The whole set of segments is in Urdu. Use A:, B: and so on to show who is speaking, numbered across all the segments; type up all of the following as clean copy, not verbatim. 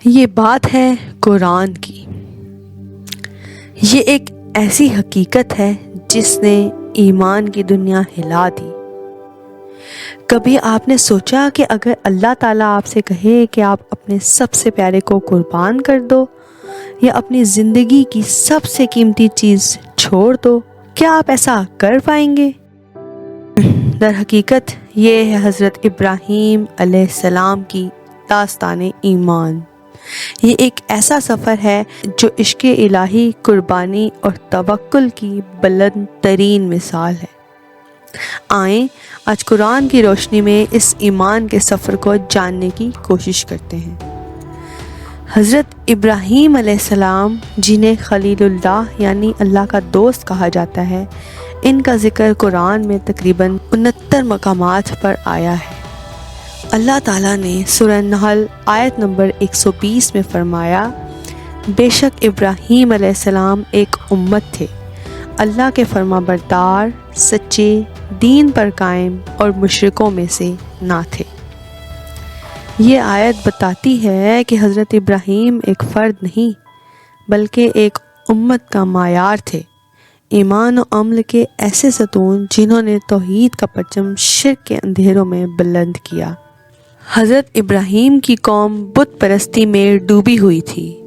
A: یہ بات ہے قرآن کی۔ یہ ایک ایسی حقیقت ہے جس نے ایمان کی دنیا ہلا دی۔ کبھی آپ نے سوچا کہ اگر اللہ تعالیٰ آپ سے کہے کہ آپ اپنے سب سے پیارے کو قربان کر دو یا اپنی زندگی کی سب سے قیمتی چیز چھوڑ دو، کیا آپ ایسا کر پائیں گے؟ در حقیقت یہ ہے حضرت ابراہیم علیہ السلام کی داستان ایمان۔ یہ ایک ایسا سفر ہے جو عشق الہی، قربانی اور توکل کی بلند ترین مثال ہے۔ آئیں آج قرآن کی روشنی میں اس ایمان کے سفر کو جاننے کی کوشش کرتے ہیں۔ حضرت ابراہیم علیہ السلام، جنہیں خلیل اللہ یعنی اللہ کا دوست کہا جاتا ہے، ان کا ذکر قرآن میں تقریباً 69 مقامات پر آیا ہے۔ اللہ تعالیٰ نے سورہ نحل آیت نمبر 120 میں فرمایا، بے شک ابراہیم علیہ السلام ایک امت تھے، اللہ کے فرما بردار، سچے، دین پر قائم اور مشرکوں میں سے نہ تھے۔ یہ آیت بتاتی ہے کہ حضرت ابراہیم ایک فرد نہیں بلکہ ایک امت کا معیار تھے، ایمان و عمل کے ایسے ستون جنہوں نے توحید کا پرچم شرک کے اندھیروں میں بلند کیا۔ حضرت ابراہیم کی قوم بت پرستی میں ڈوبی ہوئی تھی۔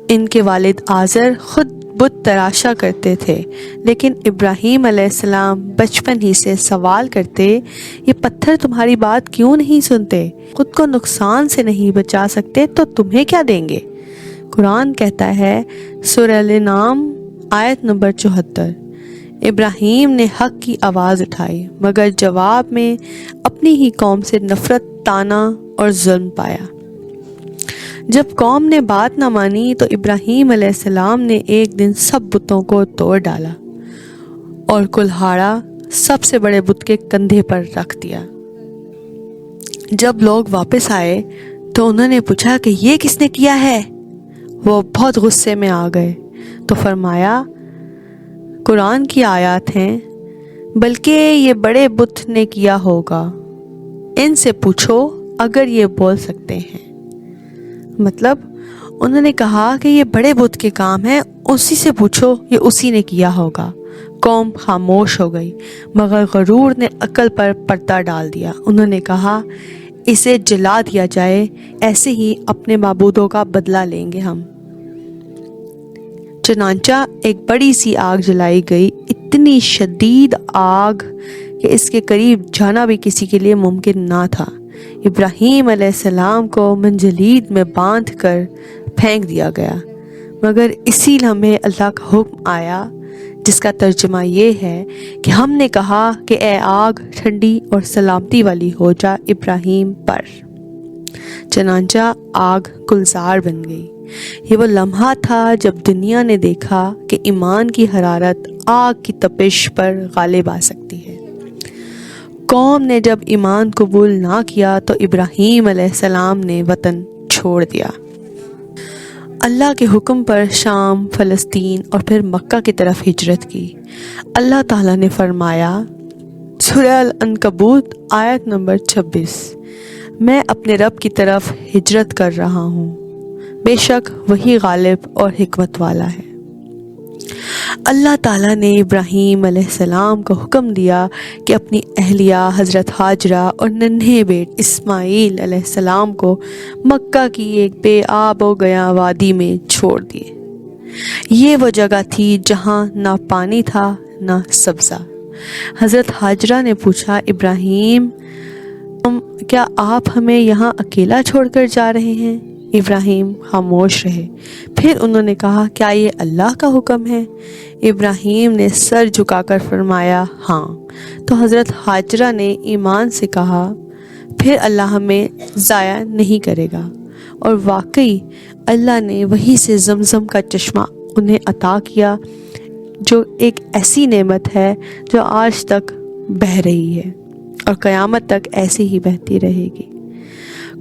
A: ان کے والد آزر خود بت تراشا کرتے تھے، لیکن ابراہیم علیہ السلام بچپن ہی سے سوال کرتے، یہ پتھر تمہاری بات کیوں نہیں سنتے؟ خود کو نقصان سے نہیں بچا سکتے تو تمہیں کیا دیں گے؟ قرآن کہتا ہے سورہ الانعام آیت نمبر 74، ابراہیم نے حق کی آواز اٹھائی مگر جواب میں اپنی ہی قوم سے نفرت، طعنہ اور ظلم پایا۔ جب قوم نے بات نہ مانی تو ابراہیم علیہ السلام نے ایک دن سب بتوں کو توڑ ڈالا اور کلہاڑا سب سے بڑے بت کے کندھے پر رکھ دیا۔ جب لوگ واپس آئے تو انہوں نے پوچھا کہ یہ کس نے کیا ہے؟ وہ بہت غصے میں آ گئے تو فرمایا، قرآن کی آیات ہیں، بلکہ یہ بڑے بت نے کیا ہوگا، ان سے پوچھو اگر یہ بول سکتے ہیں۔ مطلب انہوں نے کہا کہ یہ بڑے بت کے کام ہیں، اسی سے پوچھو، یہ اسی نے کیا ہوگا۔ قوم خاموش ہو گئی مگر غرور نے عقل پر پردہ ڈال دیا۔ انہوں نے کہا، اسے جلا دیا جائے، ایسے ہی اپنے معبودوں کا بدلہ لیں گے ہم۔ چنانچہ ایک بڑی سی آگ جلائی گئی، اتنی شدید آگ کہ اس کے قریب جانا بھی کسی کے لیے ممکن نہ تھا۔ ابراہیم علیہ السلام کو منجلید میں باندھ کر پھینک دیا گیا، مگر اسی لمحے اللہ کا حکم آیا جس کا ترجمہ یہ ہے کہ ہم نے کہا کہ اے آگ ٹھنڈی اور سلامتی والی ہو جا ابراہیم پر۔ چنانچہ آگ گلزار بن گئی۔ یہ وہ لمحہ تھا جب دنیا نے دیکھا کہ ایمان کی حرارت آگ کی تپش پر غالب آ سکتی ہے۔ قوم نے جب ایمان قبول نہ کیا تو ابراہیم علیہ السلام نے وطن چھوڑ دیا۔ اللہ کے حکم پر شام، فلسطین اور پھر مکہ کی طرف ہجرت کی۔ اللہ تعالیٰ نے فرمایا سورہ العنکبوت آیت نمبر 26، میں اپنے رب کی طرف ہجرت کر رہا ہوں، بے شک وہی غالب اور حکمت والا ہے۔ اللہ تعالیٰ نے ابراہیم علیہ السلام کو حکم دیا کہ اپنی اہلیہ حضرت ہاجرہ اور ننھے بیٹ اسماعیل علیہ السلام کو مکہ کی ایک بے آب و گیا وادی میں چھوڑ دیے۔ یہ وہ جگہ تھی جہاں نہ پانی تھا نہ سبزہ۔ حضرت ہاجرہ نے پوچھا، ابراہیم کیا آپ ہمیں یہاں اکیلا چھوڑ کر جا رہے ہیں؟ ابراہیم خاموش رہے۔ پھر انہوں نے کہا، کیا یہ اللہ کا حکم ہے؟ ابراہیم نے سر جھکا کر فرمایا، ہاں۔ تو حضرت ہاجرہ نے ایمان سے کہا، پھر اللہ ہمیں ضائع نہیں کرے گا۔ اور واقعی اللہ نے وہیں سے زمزم کا چشمہ انہیں عطا کیا، جو ایک ایسی نعمت ہے جو آج تک بہہ رہی ہے اور قیامت تک ایسی ہی بہتی رہے گی۔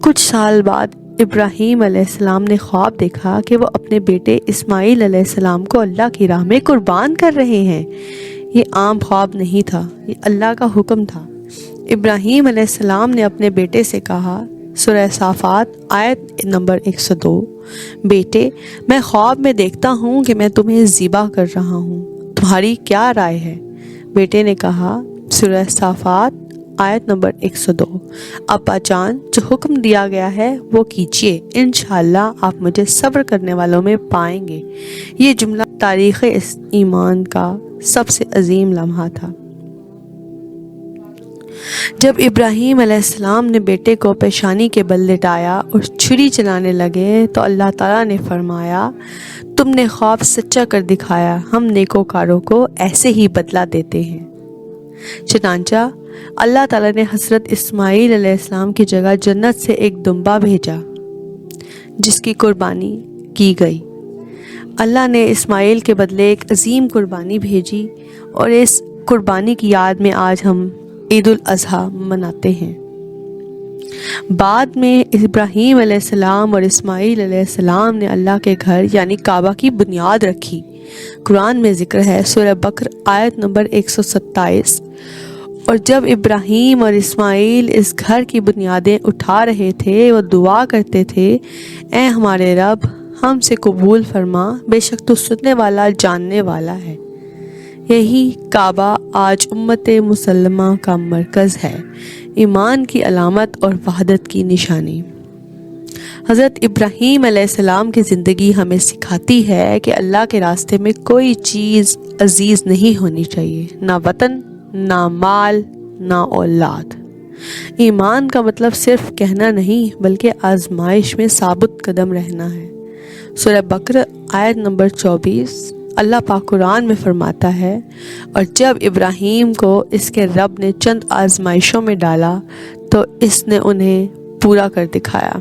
A: کچھ سال بعد ابراہیم علیہ السلام نے خواب دیکھا کہ وہ اپنے بیٹے اسماعیل علیہ السلام کو اللہ کی راہ میں قربان کر رہے ہیں۔ یہ عام خواب نہیں تھا، یہ اللہ کا حکم تھا۔ ابراہیم علیہ السلام نے اپنے بیٹے سے کہا، سورہ صافات آیت نمبر 102، بیٹے میں خواب میں دیکھتا ہوں کہ میں تمہیں ذبح کر رہا ہوں، تمہاری کیا رائے ہے؟ بیٹے نے کہا، سورہ صافات آیت نمبر 102، ابا جان جو حکم دیا گیا ہے وہ کیجیے، انشاءاللہ آپ مجھے صبر کرنے والوں میں پائیں گے۔ یہ جملہ تاریخ ایمان کا سب سے عظیم لمحہ تھا۔ جب ابراہیم علیہ السلام نے بیٹے کو پیشانی کے بل لٹایا اور چھری چلانے لگے تو اللہ تعالیٰ نے فرمایا، تم نے خواب سچا کر دکھایا، ہم نیکوکاروں کو ایسے ہی بدلہ دیتے ہیں۔ چنانچہ اللہ تعالیٰ نے حضرت اسماعیل علیہ السلام کی جگہ جنت سے ایک دمبا بھیجا جس کی قربانی کی گئی۔ اللہ نے اسماعیل کے بدلے ایک عظیم قربانی بھیجی اور اس قربانی کی یاد میں آج ہم عید الاضحیٰ مناتے ہیں۔ بعد میں ابراہیم علیہ السلام اور اسماعیل علیہ السلام نے اللہ کے گھر یعنی کعبہ کی بنیاد رکھی۔ قرآن میں ذکر ہے، سورہ بقر آیت نمبر 127، اور جب ابراہیم اور اسماعیل اس گھر کی بنیادیں اٹھا رہے تھے وہ دعا کرتے تھے، اے ہمارے رب ہم سے قبول فرما، بے شک تو سننے والا جاننے والا ہے۔ یہی کعبہ آج امت مسلمہ کا مرکز ہے، ایمان کی علامت اور وحدت کی نشانی۔ حضرت ابراہیم علیہ السلام کی زندگی ہمیں سکھاتی ہے کہ اللہ کے راستے میں کوئی چیز عزیز نہیں ہونی چاہیے، نہ وطن، نہ مال، نہ اولاد۔ ایمان کا مطلب صرف کہنا نہیں بلکہ آزمائش میں ثابت قدم رہنا ہے۔ سورہ بقرہ آیت نمبر 24، اللہ پاک قرآن میں فرماتا ہے، اور جب ابراہیم کو اس کے رب نے چند آزمائشوں میں ڈالا تو اس نے انہیں پورا کر دکھایا۔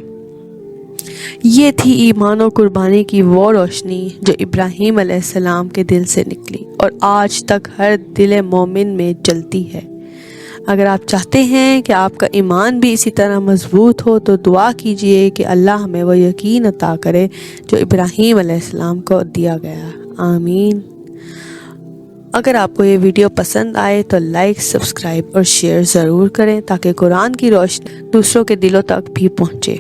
A: یہ تھی ایمان و قربانی کی وہ روشنی جو ابراہیم علیہ السلام کے دل سے نکلی اور آج تک ہر دل مومن میں جلتی ہے۔ اگر آپ چاہتے ہیں کہ آپ کا ایمان بھی اسی طرح مضبوط ہو تو دعا کیجئے کہ اللہ ہمیں وہ یقین عطا کرے جو ابراہیم علیہ السلام کو دیا گیا۔ آمین۔ اگر آپ کو یہ ویڈیو پسند آئے تو لائک، سبسکرائب اور شیئر ضرور کریں تاکہ قرآن کی روشنی دوسروں کے دلوں تک بھی پہنچے۔